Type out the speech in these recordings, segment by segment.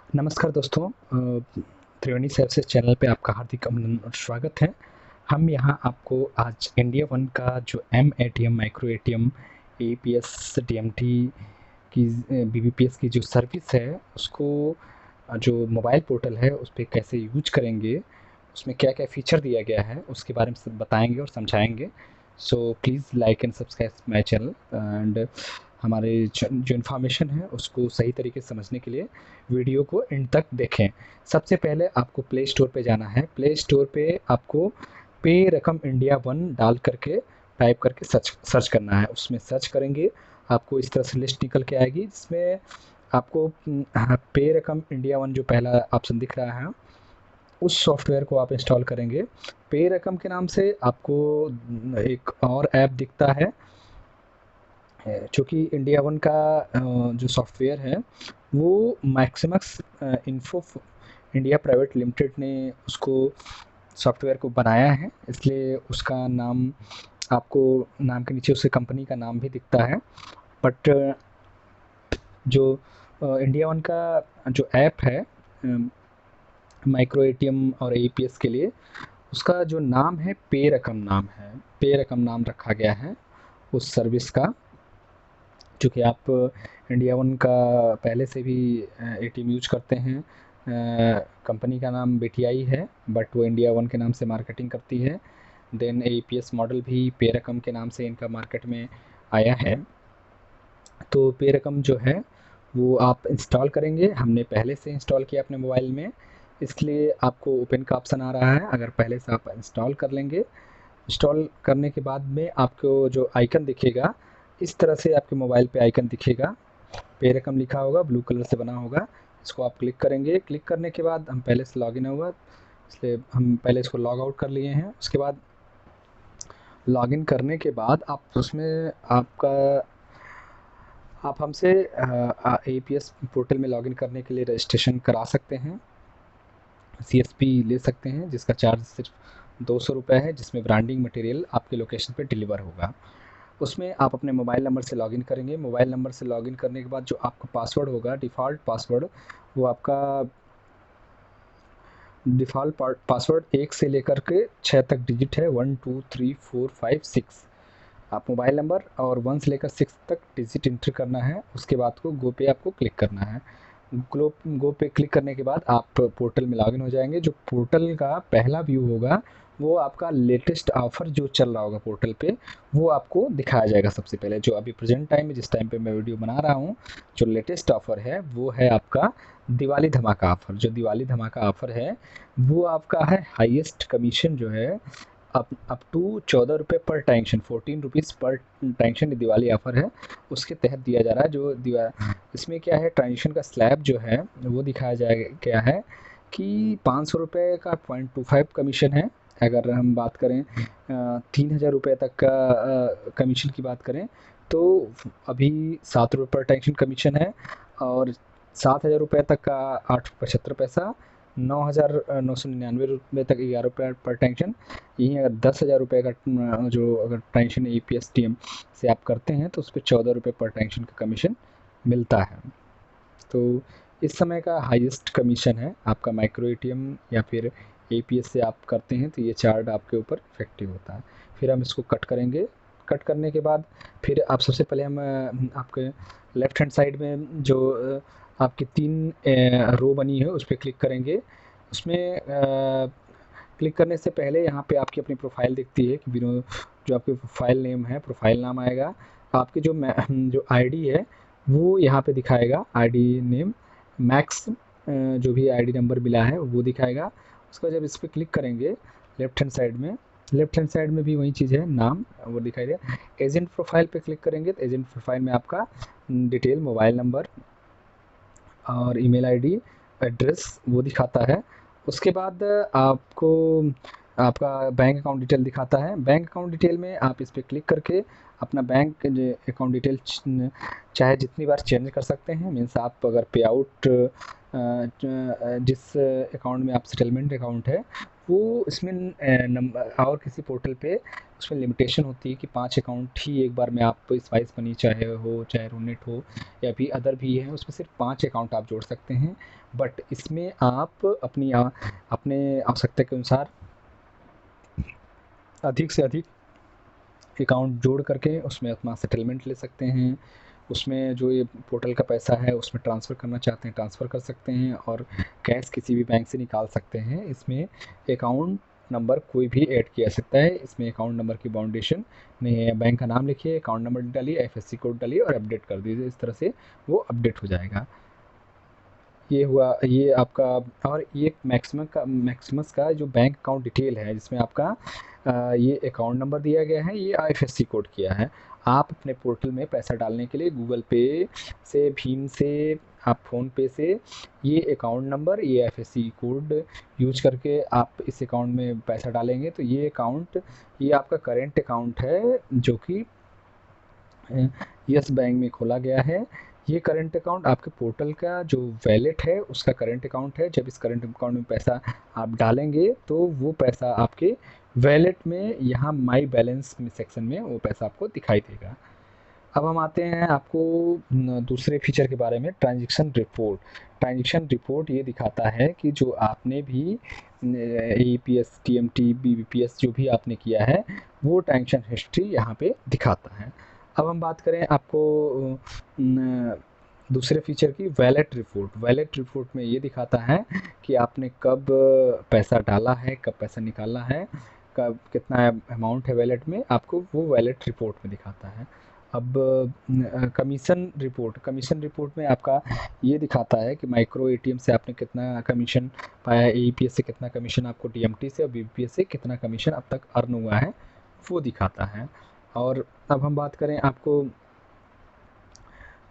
नमस्कार दोस्तों, त्रिवेणी services channel पे आपका हार्दिक अभिनंदन और स्वागत है। हम यहाँ आपको आज इंडिया वन का जो M ATM, micro ATM, AEPS, DMT की बीबीपीएस की जो सर्विस है उसको जो मोबाइल पोर्टल है उस पे कैसे यूज करेंगे, उसमें क्या-क्या फीचर दिया गया है उसके बारे में सब बताएँगे और समझाएँगे। So please like and subscribe my channel and हमारे जो इन्फॉर्मेशन है उसको सही तरीके से समझने के लिए वीडियो को एंड तक देखें। सबसे पहले आपको प्ले स्टोर पे जाना है। प्ले स्टोर पे आपको पे रकम इंडिया वन डाल करके टाइप करके सर्च सर्च करना है। उसमें सर्च करेंगे आपको इस तरह से लिस्ट निकल के आएगी जिसमें आपको पे रकम इंडिया वन जो पहला ऑप्शन दिख रहा है उस सॉफ्टवेयर को आप इंस्टॉल करेंगे। पे रकम के नाम से आपको एक और ऐप दिखता है चूँकि इंडिया वन का जो सॉफ्टवेयर है वो मैक्सिमक्स इन्फो इंडिया प्राइवेट लिमिटेड ने उसको सॉफ्टवेयर को बनाया है, इसलिए उसका नाम आपको नाम के नीचे उसके कंपनी का नाम भी दिखता है। बट जो इंडिया वन का जो ऐप है माइक्रो एटीएम और एईपीएस के लिए, उसका जो नाम है पे रकम नाम है। पे रकम नाम रखा गया है उस सर्विस का। चूँकि आप इंडिया वन का पहले से भी एटीएम यूज करते हैं, कंपनी का नाम बीटीआई है बट वो इंडिया वन के नाम से मार्केटिंग करती है। देन एईपीएस मॉडल भी पे रकम के नाम से इनका मार्केट में आया है। तो पे रकम जो है वो आप इंस्टॉल करेंगे। हमने पहले से इंस्टॉल किया अपने मोबाइल में, इसलिए आपको ओपन का ऑप्शन आ रहा है। अगर पहले से आप इंस्टॉल कर लेंगे, इंस्टॉल करने के बाद में आपको जो आइकन दिखेगा इस तरह से आपके मोबाइल पे आइकन दिखेगा, पे रकम लिखा होगा, ब्लू कलर से बना होगा। इसको आप क्लिक करेंगे। क्लिक करने के बाद हम पहले से लॉगिन होगा, इसलिए हम पहले इसको लॉग आउट कर लिए हैं। उसके बाद लॉगिन करने के बाद आप उसमें आप हमसे एईपीएस पोर्टल में लॉगिन करने के लिए रजिस्ट्रेशन करा सकते हैं, सीएसपी ले सकते हैं जिसका चार्ज सिर्फ 200 रुपये है, जिसमें ब्रांडिंग मटेरियल आपके लोकेशन पे डिलीवर होगा। उसमें आप अपने मोबाइल नंबर से लॉगिन करेंगे। मोबाइल नंबर से लॉगिन करने के बाद जो आपका पासवर्ड होगा, डिफ़ॉल्ट पासवर्ड, वो आपका डिफ़ॉल्ट पासवर्ड 1 से लेकर के 6 तक डिजिट है, 1 2 3 4 5 6। आप मोबाइल नंबर और 1 से लेकर 6 तक डिजिट एंटर करना है। उसके बाद को गो पे आपको क्लिक करना है। गो पे क्लिक करने के बाद आप पोर्टल में लॉगिन हो जाएंगे। जो पोर्टल का पहला व्यू होगा वो आपका लेटेस्ट ऑफ़र जो चल रहा होगा पोर्टल पे, वो आपको दिखाया जाएगा सबसे पहले। जो अभी प्रेजेंट टाइम में जिस टाइम पे मैं वीडियो बना रहा हूँ, जो लेटेस्ट ऑफ़र है वो है आपका दिवाली धमाका ऑफ़र। जो दिवाली धमाका ऑफ़र है वो आपका है हाईएस्ट कमीशन जो है अप टू 14 रुपये per transaction, 14 rupees per transaction Diwali offer है, उसके तहत दिया जा रहा है। जो इसमें क्या है, ट्रांजेक्शन का स्लैब जो है वो दिखाया जाएगा क्या है कि 500 रुपये का 0.25 कमीशन है। अगर हम बात करें 3000 रुपये तक का कमीशन की बात करें तो अभी 7 रुपये पर ट्रांजेक्शन कमीशन है, और 7000 रुपये तक का 8.75 पैसा, 9,999 तक 11 रुपये पर ट्रांजेक्शन। यहीं अगर 10,000 रुपये का जो अगर ट्रांजेक्शन एईपीएस टीएम से आप करते हैं तो उस पर 14 रुपये पर ट्रांजेक्शन का कमीशन मिलता है। तो इस समय का हाईएस्ट कमीशन है आपका माइक्रो एटीएम या फिर एईपीएस से आप करते हैं तो ये चार्ज आपके ऊपर इफेक्टिव होता है। फिर हम इसको कट करेंगे। कट करने के बाद फिर आप सबसे पहले हम आपके लेफ्ट हैंड साइड में जो आपकी 3 रो बनी है उस पर क्लिक करेंगे। उसमें क्लिक करने से पहले यहाँ पे आपकी अपनी प्रोफाइल दिखती है कि जो आपकी प्रोफाइल नेम है, प्रोफाइल नाम आएगा। आपकी जो आईडी है वो यहाँ पे दिखाएगा, आईडी नेम मैक्स, जो भी आईडी नंबर मिला है वो दिखाएगा। उसका जब इस पर क्लिक करेंगे लेफ्ट हैंड साइड में भी वही चीज़ है, नाम वो दिखाई दे। एजेंट प्रोफाइल पे क्लिक करेंगे तो एजेंट प्रोफाइल में आपका डिटेल, मोबाइल नंबर और ईमेल आईडी, एड्रेस वो दिखाता है। उसके बाद आपको आपका बैंक अकाउंट डिटेल दिखाता है। बैंक अकाउंट डिटेल में आप इस पर क्लिक करके अपना बैंक अकाउंट डिटेल चाहे जितनी बार चेंज कर सकते हैं। मीन्स आप अगर पे आउट जिस अकाउंट में आप सेटलमेंट अकाउंट है वो इसमें नंबर और किसी पोर्टल पे उसमें लिमिटेशन होती है कि 5 अकाउंट ही एक बार में आप स्पाइस मनी चाहे रोनेट हो या भी अदर भी है, उसमें सिर्फ 5 अकाउंट आप जोड़ सकते हैं। बट इसमें आप अपने आवश्यकता के अनुसार अधिक से अधिक अकाउंट जोड़ करके उसमें अपना सेटलमेंट ले सकते हैं। उसमें जो ये पोर्टल का पैसा है उसमें ट्रांसफ़र करना चाहते हैं ट्रांसफ़र कर सकते हैं, और कैश किसी भी बैंक से निकाल सकते हैं। इसमें अकाउंट नंबर कोई भी ऐड किया जा सकता है, इसमें अकाउंट नंबर की बाउंडेशन नहीं है। बैंक का नाम लिखिए, अकाउंट नंबर डालिए, एफएससी कोड डालिए और अपडेट कर दीजिए। इस तरह से वो अपडेट हो जाएगा। ये हुआ ये आपका। और ये मैक्सिमस का जो बैंक अकाउंट डिटेल है जिसमें आपका ये अकाउंट नंबर दिया गया है, ये आईएफएससी कोड किया है। आप अपने पोर्टल में पैसा डालने के लिए गूगल पे से, भीम से, आप फ़ोन पे से ये अकाउंट नंबर, ये आईएफएससी कोड यूज करके आप इस अकाउंट में पैसा डालेंगे तो ये अकाउंट, ये आपका करेंट अकाउंट है जो कि यस बैंक में खोला गया है। ये करंट अकाउंट आपके पोर्टल का जो वैलेट है उसका करंट अकाउंट है। जब इस करंट अकाउंट में पैसा आप डालेंगे तो वो पैसा आपके वैलेट में यहाँ माई बैलेंस में सेक्शन में वो पैसा आपको दिखाई देगा। अब हम आते हैं आपको दूसरे फीचर के बारे में, ट्रांजैक्शन रिपोर्ट। ट्रांजैक्शन रिपोर्ट ये दिखाता है कि जो आपने भी एईपीएस, टीएमटी, बीबीपीएस जो भी आपने किया है वो ट्रांजैक्शन हिस्ट्री यहाँ पे दिखाता है। अब हम बात करें आपको दूसरे फीचर की, वैलेट रिपोर्ट। वैलेट रिपोर्ट में ये दिखाता है कि आपने कब पैसा डाला है, कब पैसा निकाला है, कब कितना अमाउंट है वैलेट में, आपको वो वैलेट रिपोर्ट में दिखाता है। अब कमीशन रिपोर्ट। कमीशन रिपोर्ट में आपका ये दिखाता है कि माइक्रो एटीएम से आपने कितना कमीशन पाया, एईपीएस से कितना कमीशन, आपको टीएमटी से और बीबीपीएस से कितना कमीशन अब तक अर्न हुआ है, वो दिखाता है। और अब हम बात करें आपको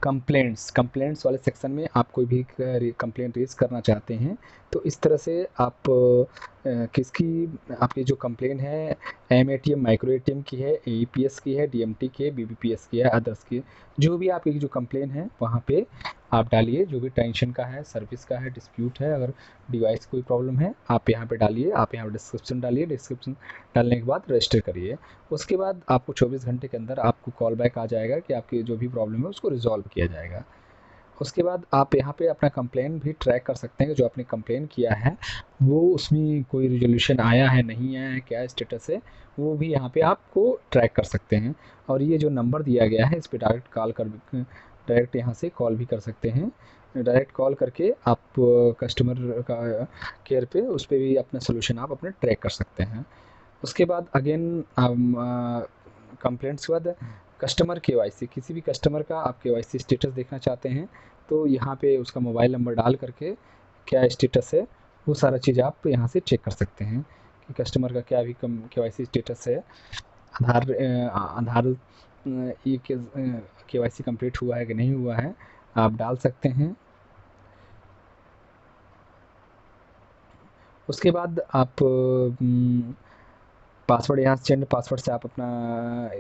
कंप्लेंट्स वाले सेक्शन में आप कोई भी कंप्लेंट रेज़ करना चाहते हैं तो इस तरह से आप किसकी, आपकी जो कंप्लेंट है एम एटीएम, माइक्रो एटीएम की है, एईपीएस की है, डीएमटी की है, बीबीपीएस की है, अदर्स की, जो भी आपकी जो कंप्लेंट है वहाँ पे आप डालिए। जो भी टेंशन का है, सर्विस का है, डिस्प्यूट है, अगर डिवाइस कोई प्रॉब्लम है आप यहाँ पे डालिए। आप यहाँ पे डिस्क्रिप्शन डालिए, डिस्क्रिप्शन डालने के बाद रजिस्टर करिए। उसके बाद आपको 24 घंटे के अंदर आपको कॉल बैक आ जाएगा कि आपकी जो भी प्रॉब्लम है उसको रिजॉल्व किया जाएगा। उसके बाद आप यहाँ पे अपना कंप्लेन भी ट्रैक कर सकते हैं कि जो आपने कंप्लेन किया है वो उसमें कोई रिजोल्यूशन आया है, नहीं आया है, क्या स्टेटस है, वो भी यहाँ पे आपको ट्रैक कर सकते हैं। और ये जो नंबर दिया गया है इस पर डायरेक्ट यहाँ से कॉल भी कर सकते हैं। डायरेक्ट कॉल करके आप कस्टमर का केयर पे उस पर भी अपना सोल्यूशन आप अपने ट्रैक कर सकते हैं। उसके बाद अगेन कंप्लेंट्स के बाद कस्टमर केवाईसी, किसी भी कस्टमर का आप केवाईसी स्टेटस देखना चाहते हैं तो यहाँ पे उसका मोबाइल नंबर डाल करके क्या स्टेटस है वो सारा चीज़ आप यहाँ से चेक कर सकते हैं कि कस्टमर का क्या भी केवाईसी स्टेटस है। आधार ये केवाईसी कंप्लीट हुआ है कि नहीं हुआ है आप डाल सकते हैं। उसके बाद आप पासवर्ड यहाँ से पासवर्ड से आप अपना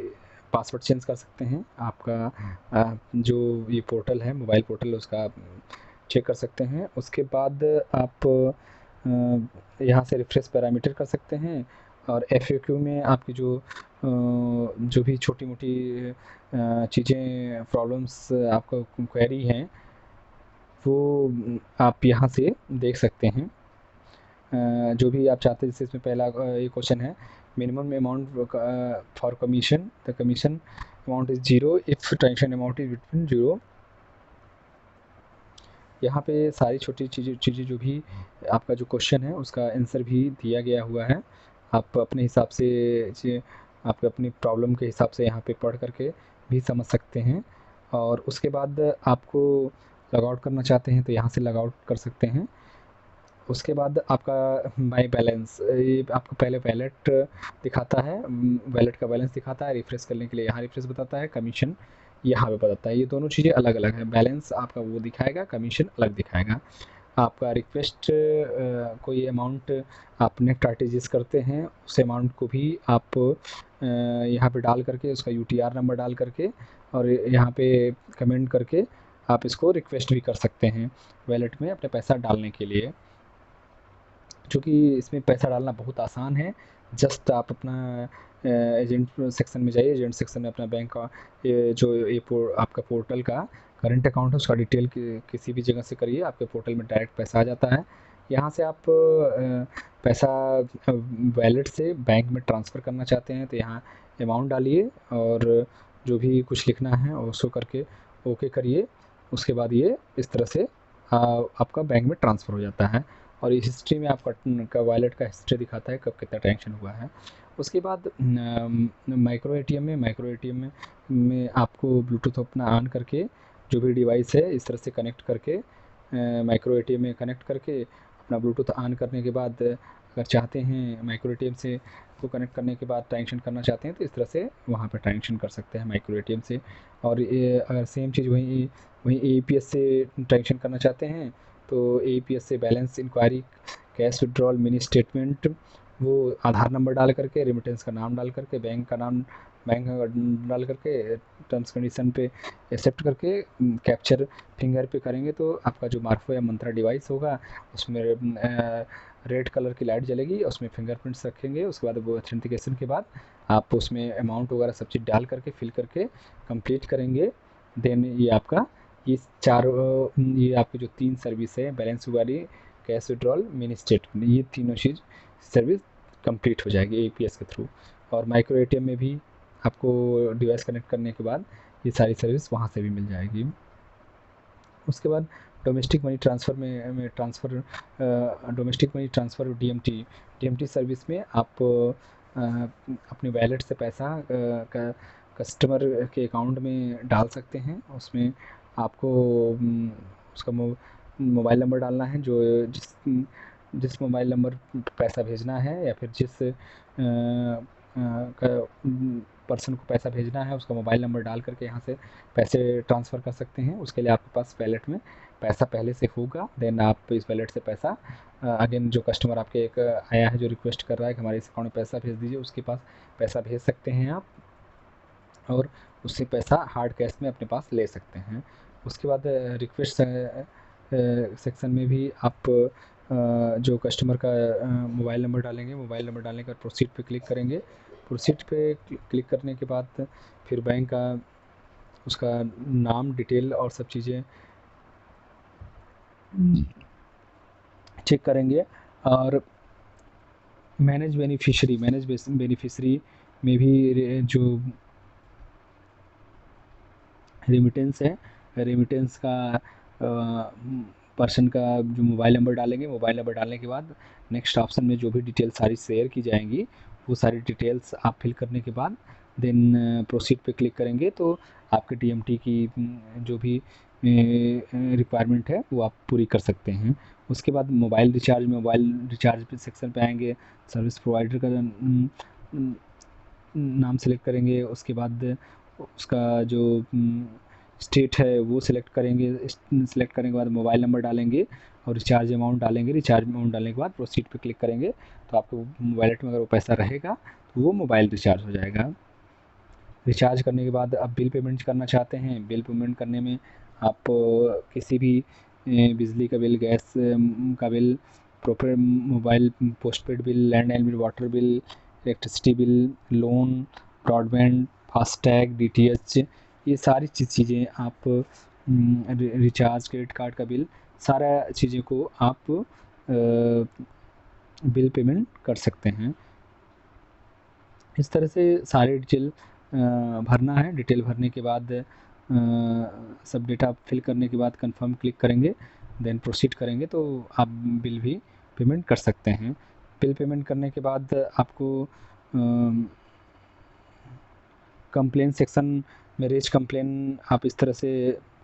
पासवर्ड चेंज कर सकते हैं। आपका जो ये पोर्टल है, मोबाइल पोर्टल, उसका चेक कर सकते हैं। उसके बाद आप यहाँ से रिफ्रेश पैरामीटर कर सकते हैं। और एफएक्यू में आपकी जो भी छोटी मोटी चीज़ें, प्रॉब्लम्स, आपका क्वेरी हैं वो आप यहाँ से देख सकते हैं। जो भी आप चाहते हैं, जैसे इसमें पहला ये क्वेश्चन है, minimum amount for commission, the commission amount is 0 if transaction amount is between 0। यहाँ पे सारी छोटी चीज़ें जो भी आपका जो क्वेश्चन है उसका आंसर भी दिया गया हुआ है। आप अपने हिसाब से आप अपनी प्रॉब्लम के हिसाब से यहाँ पे पढ़ करके भी समझ सकते हैं। और उसके बाद आपको लॉग आउट करना चाहते हैं तो यहाँ से लॉग आउट कर सकते हैं। उसके बाद आपका माई बैलेंस, ये आपको पहले वैलेट दिखाता है, वैलेट का बैलेंस दिखाता है। रिफ्रेश करने के लिए यहाँ रिफ्रेश बताता है, कमीशन यहाँ पे बताता है। ये दोनों चीज़ें अलग अलग हैं। बैलेंस आपका वो दिखाएगा, कमीशन अलग दिखाएगा। आपका रिक्वेस्ट कोई अमाउंट आप नेट आरटीजीएस करते हैं उस अमाउंट को भी आप यहाँ पे डाल करके उसका यूटीआर नंबर डाल करके और यहाँ पे कमेंट करके आप इसको रिक्वेस्ट भी कर सकते हैं वैलेट में अपने पैसा डालने के लिए। चूँकि इसमें पैसा डालना बहुत आसान है। जस्ट आप अपना एजेंट सेक्शन में जाइए, एजेंट सेक्शन में अपना बैंक का आपका पोर्टल का करंट अकाउंट है उसका डिटेल किसी भी जगह से करिए, आपके पोर्टल में डायरेक्ट पैसा आ जाता है। यहाँ से आप पैसा वॉलेट से बैंक में ट्रांसफ़र करना चाहते हैं तो यहाँ अमाउंट डालिए और जो भी कुछ लिखना है और शो करके ओके करिए। उसके बाद ये इस तरह से आपका बैंक में ट्रांसफ़र हो जाता है और इस हिस्ट्री में आपका वॉलेट का हिस्ट्री दिखाता है कब कितना ट्रांजेक्शन हुआ है। उसके बाद माइक्रो एटीएम में आपको ब्लूटूथ अपना ऑन करके जो भी डिवाइस है इस तरह से कनेक्ट करके माइक्रो एटीएम में कनेक्ट करके अपना ब्लूटूथ ऑन करने के बाद अगर चाहते हैं माइक्रो एटीएम से को कनेक्ट करने के बाद ट्रांजेक्शन करना चाहते हैं तो इस तरह से वहाँ पर ट्रांजेक्शन कर सकते हैं माइक्रो एटीएम से। और ये अगर सेम चीज़ वहीं एईपीएस से ट्रांजेक्शन करना चाहते हैं तो एईपीएस से balance inquiry, cash withdrawal, mini statement, वो आधार नंबर डाल करके, रेमिटेंस का नाम डाल करके, बैंक का डाल करके, टर्म्स कंडीशन पे एक्सेप्ट करके कैप्चर फिंगर पे करेंगे तो आपका जो मार्फो या मंत्रा डिवाइस होगा उसमें रेड कलर की लाइट जलेगी, उसमें फिंगरप्रिंट्स रखेंगे। उसके बाद वो ऑथेंटिकेशन के बाद आप उसमें अमाउंट वगैरह सब चीज़ डाल करके फिल करके कंप्लीट करेंगे। देन ये आपका ये आपकी जो 3 सर्विस है, बैलेंस वाली, कैश विड्रॉल, मिनी स्टेटमेंट, ये तीनों चीज़ सर्विस कंप्लीट हो जाएगी एईपीएस के थ्रू। और माइक्रो एटीएम में भी आपको डिवाइस कनेक्ट करने के बाद ये सारी सर्विस वहाँ से भी मिल जाएगी। उसके बाद domestic money transfer DMT service में आप अपने वॉलेट से पैसा कस्टमर के अकाउंट में डाल सकते हैं। उसमें आपको उसका मोबाइल नंबर डालना है, जो जिस मोबाइल नंबर पर पैसा भेजना है या फिर जिस पर्सन को पैसा भेजना है उसका मोबाइल नंबर डाल करके यहाँ से पैसे ट्रांसफ़र कर सकते हैं। उसके लिए आपके पास वॉलेट में पैसा पहले से होगा, देन आप इस वॉलेट से पैसा अगेन जो कस्टमर आपके एक आया है जो रिक्वेस्ट कर रहा है कि हमारे इस अकाउंट में पैसा भेज दीजिए, उसके पास पैसा भेज सकते हैं आप और उससे पैसा हार्ड कैश में अपने पास ले सकते हैं। उसके बाद रिक्वेस्ट सेक्शन में भी आप जो कस्टमर का मोबाइल नंबर डालेंगे, मोबाइल नंबर डालने के बाद प्रोसीड पे क्लिक करेंगे। प्रोसीड पे क्लिक करने के बाद फिर बैंक का उसका नाम, डिटेल और सब चीज़ें चेक करेंगे। और मैनेज बेनिफिशियरी में भी जो रेमिटेंस है, रेमिटेंस का पर्सन का जो मोबाइल नंबर डालेंगे, मोबाइल नंबर डालने के बाद नेक्स्ट ऑप्शन में जो भी डिटेल सारी शेयर की जाएंगी वो सारी डिटेल्स आप फिल करने के बाद देन प्रोसीड पे क्लिक करेंगे तो आपके डीएमटी की जो भी रिक्वायरमेंट है वो आप पूरी कर सकते हैं। उसके बाद मोबाइल रिचार्ज पे सेक्शन पे आएंगे, सर्विस प्रोवाइडर का नाम सेलेक्ट करेंगे। उसके बाद उसका जो स्टेट है वो सिलेक्ट करेंगे, सिलेक्ट करने के बाद मोबाइल नंबर डालेंगे और रिचार्ज अमाउंट डालेंगे। रिचार्ज अमाउंट डालने के बाद प्रोसीड पे क्लिक करेंगे तो आपके वॉलेट में अगर वो पैसा रहेगा तो वो मोबाइल रिचार्ज हो जाएगा। रिचार्ज करने के बाद आप बिल पेमेंट करना चाहते हैं, बिल पेमेंट करने में आप किसी भी बिजली का बिल, गैस का bill, proper mobile postpaid bill, landline bill, water bill, electricity bill, loan, broadband, FASTag, DTH, ये सारी चीज़ें आप रिचार्ज, क्रेडिट कार्ड का बिल, सारा चीज़ों को आप बिल पेमेंट कर सकते हैं। इस तरह से सारे डिटेल भरना है। डिटेल भरने के बाद सब डेटा फिल करने के बाद कंफर्म क्लिक करेंगे, देन प्रोसीड करेंगे तो आप बिल भी पेमेंट कर सकते हैं। बिल पेमेंट करने के बाद आपको कंप्लेन सेक्शन में कंप्लेन आप इस तरह से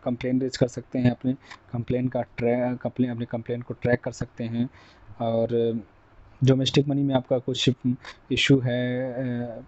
कंप्लेन रेज कर सकते हैं, अपने कंप्लेन को ट्रैक कर सकते हैं। और डोमेस्टिक मनी में आपका कुछ इशू है